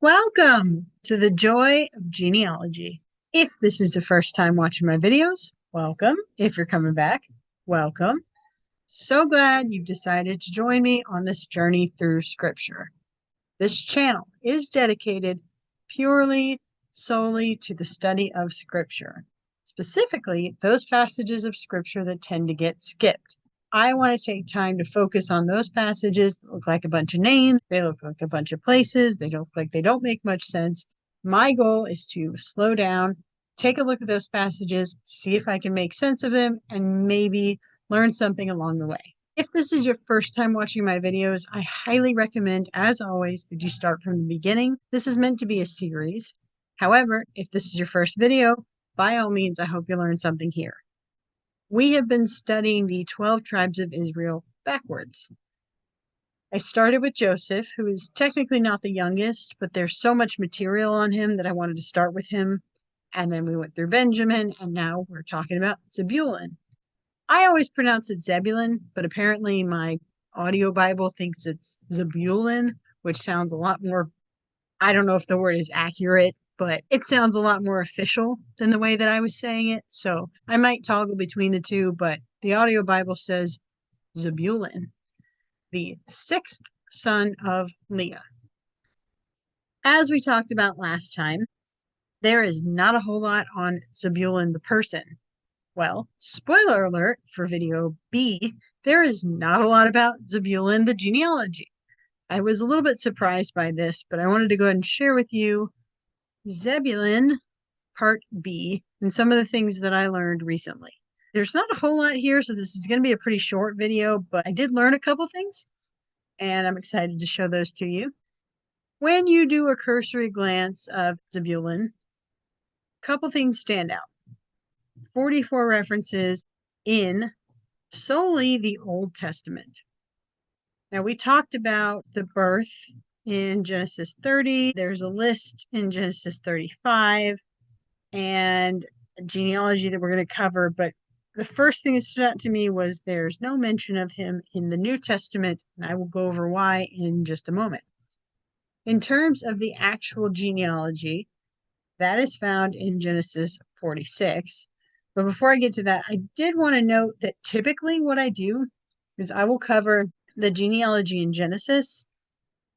Welcome to the joy of genealogy. If this is the first time watching my videos, welcome. If you're coming back, welcome. So glad you've decided to join me on this journey through Scripture. This channel is dedicated solely to the study of Scripture, specifically those passages of Scripture that tend to get skipped. I want to take time to focus on those passages that look like a bunch of names, they look like a bunch of places, they look like they don't make much sense. My goal is to slow down, take a look at those passages, see if I can make sense of them, and maybe learn something along the way. If this is your first time watching my videos, I highly recommend, as always, that you start from the beginning. This is meant to be a series. However, if this is your first video, by all means, I hope you learn something here. We have been studying the 12 tribes of Israel backwards. I started with Joseph, who is technically not the youngest, but there's so much material on him that I wanted to start with him. And then we went through Benjamin, and now we're talking about Zebulun. I always pronounce it Zebulun, but apparently my audio Bible thinks it's Zebulun, which sounds a lot more, I don't know if the word is accurate, but it sounds a lot more official than the way that I was saying it. So I might toggle between the two, but the audio Bible says Zebulun, the sixth son of Leah. As we talked about last time, there is not a whole lot on Zebulun the person. Well, spoiler alert for video B, there is not a lot about Zebulun the genealogy. I was a little bit surprised by this, but I wanted to go ahead and share with you Zebulun Part B and some of the things that I learned recently. There's not a whole lot here, so this is going to be a pretty short video, but I did learn a couple things, and I'm excited to show those to you. When you do a cursory glance of Zebulun, a couple things stand out. 44 references in solely the Old Testament. Now, we talked about the birth in Genesis 30. There's a list in Genesis 35 and a genealogy that we're going to cover. But the first thing that stood out to me was there's no mention of him in the New Testament, and I will go over why in just a moment. In terms of the actual genealogy, that is found in Genesis 46. But before I get to that, I did want to note that typically what I do is I will cover the genealogy in Genesis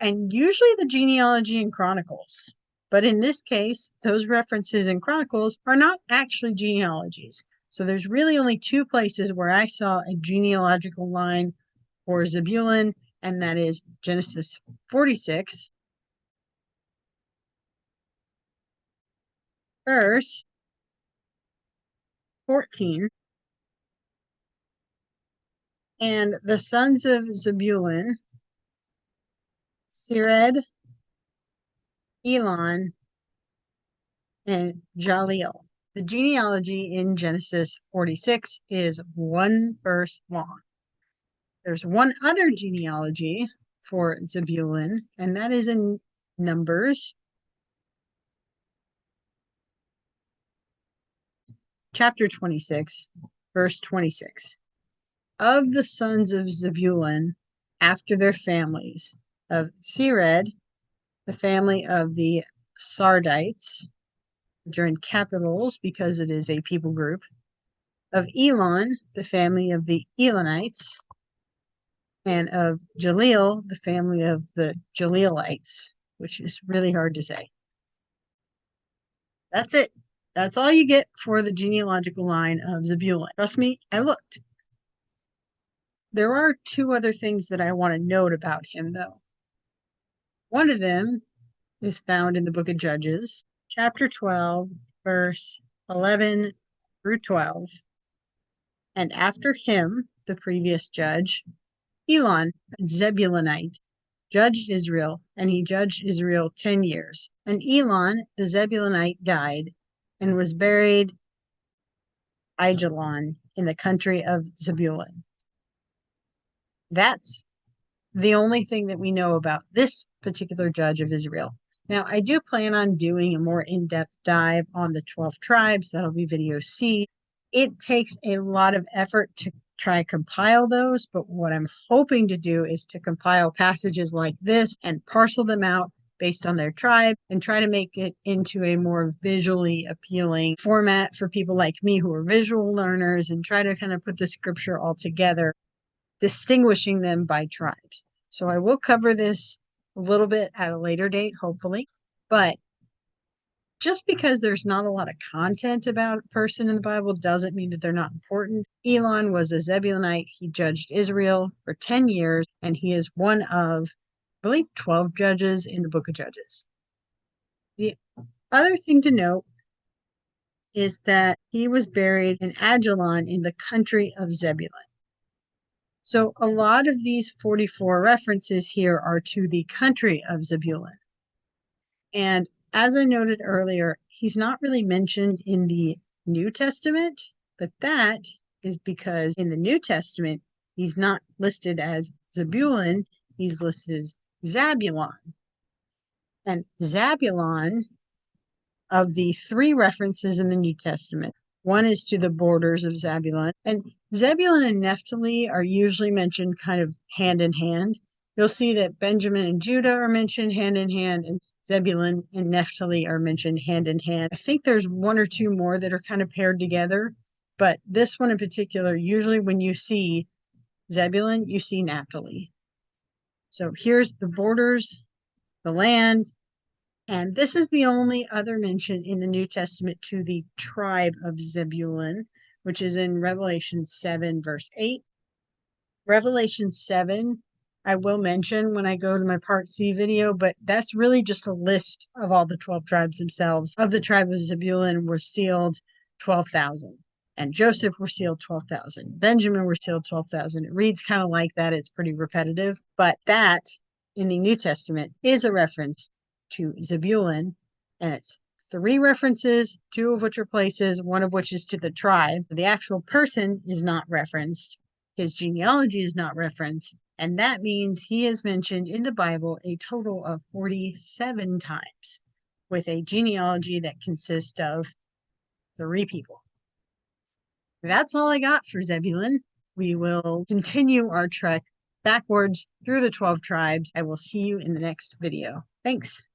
and usually the genealogy in Chronicles. But in this case, those references in Chronicles are not actually genealogies. So there's really only two places where I saw a genealogical line for Zebulun, and that is Genesis 46, verse 14. And the sons of Zebulun, Sered, Elon, and Jaleel. The genealogy in Genesis 46 is one verse long. There's one other genealogy for Zebulun, and that is in Numbers chapter 26, verse 26. Of the sons of Zebulun, after their families, of Sered, the family of the Sardites, which are in capitals because it is a people group, of Elon, the family of the Elonites, and of Jaleel, the family of the Jaleelites, which is really hard to say. That's it. That's all you get for the genealogical line of Zebulun. Trust me, I looked. There are two other things that I want to note about him, though. One of them is found in the book of Judges, chapter 12, verse 11 through 12. And after him, the previous judge, Elon, Zebulunite, judged Israel, and he judged Israel 10 years. And Elon, the Zebulunite, died and was buried Aijalon in the country of Zebulun. That's the only thing that we know about this particular judge of Israel. Now, I do plan on doing a more in-depth dive on the 12 tribes. That'll be video C. It takes a lot of effort to try to compile those, but what I'm hoping to do is to compile passages like this and parcel them out based on their tribe and try to make it into a more visually appealing format for people like me who are visual learners, and try to kind of put the scripture all together, distinguishing them by tribes. So I will cover this a little bit at a later date, hopefully, but just because there's not a lot of content about a person in the Bible doesn't mean that they're not important. Elon was a Zebulunite. He judged Israel for 10 years, and he is one of, I believe, 12 judges in the book of Judges. The other thing to note is that he was buried in Ajalon in the country of Zebulun. So a lot of these 44 references here are to the country of Zebulun. And as I noted earlier, he's not really mentioned in the New Testament, but that is because in the New Testament, he's not listed as Zebulun, he's listed as Zabulon. And Zabulon, of the 3 references in the New Testament, one is to the borders of Zebulun, and Zebulun and Naphtali are usually mentioned kind of hand in hand. You'll see that Benjamin and Judah are mentioned hand in hand, and Zebulun and Naphtali are mentioned hand in hand. I think there's 1 or 2 more that are kind of paired together, but this one in particular, usually when you see Zebulun, you see Naphtali. So here's the borders, the land, and this is the only other mention in the New Testament to the tribe of Zebulun, which is in Revelation 7, verse 8. Revelation 7, I will mention when I go to my Part C video, but that's really just a list of all the 12 tribes themselves. Of the tribe of Zebulun were sealed 12,000. And Joseph were sealed 12,000. Benjamin were sealed 12,000. It reads kind of like that. It's pretty repetitive. But that, in the New Testament, is a reference to Zebulun, and it's 3 references, 2 of which are places, 1 of which is to the tribe. The actual person is not referenced. His genealogy is not referenced, and that means he is mentioned in the Bible a total of 47 times, with a genealogy that consists of 3 people. That's all I got for Zebulun. We will continue our trek backwards through the 12 tribes. I will see you in the next video. Thanks.